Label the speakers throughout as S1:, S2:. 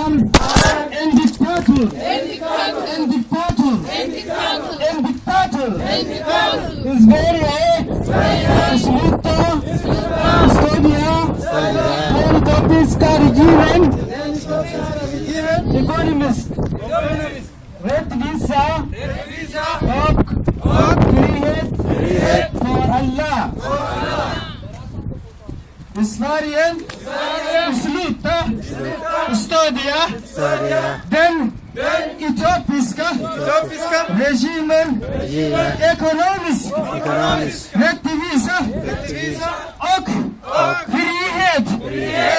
S1: and dictator, and dictator, and dictator, is very Slutta, Estonia, and Topska regime, economist, red visa, hawk, free for Allah. Isvarian, Slutta, Estonia, then Etiopiska, regime, economist, red visa, free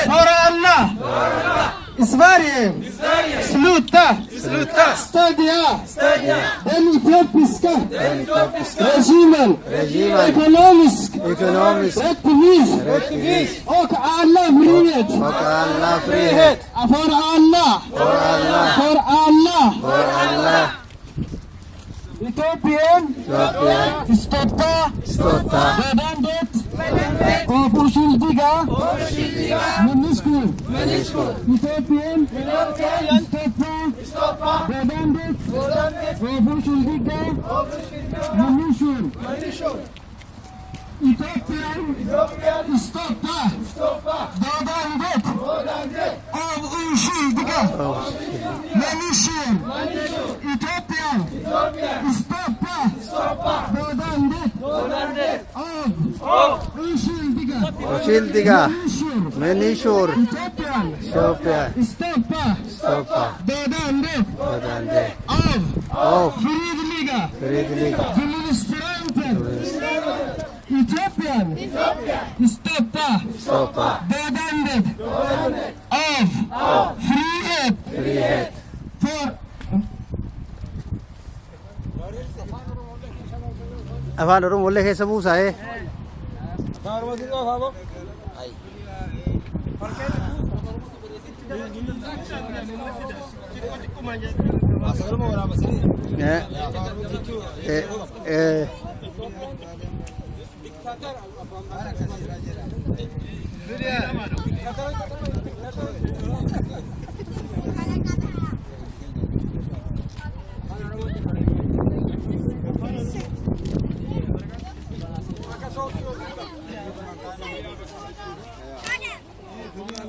S1: for Allah. Isvarian, Slutta, Estonia, then Etiopiska, regime, economist, activist, Allah free for Allah. Ethiopian, Stoppa, Vedandet, Opportunitiga, Miniscule, Ethiopian, Stoppa, Vedandet, Opportunitiga, Miniscule, Ethiopian, Stoppa, Vedandet, Opportunitiga, Miniscule, Ethiopian, Stoppa, Vedandet,
S2: Ushildiga, Menishur,
S1: Ethiopia, Stoppa, Vedandet, Friedliga, Demonstranten, Ethiopian, Stoppa, Vedandet, frihet for
S2: Afaan Oromoo keessa buusaa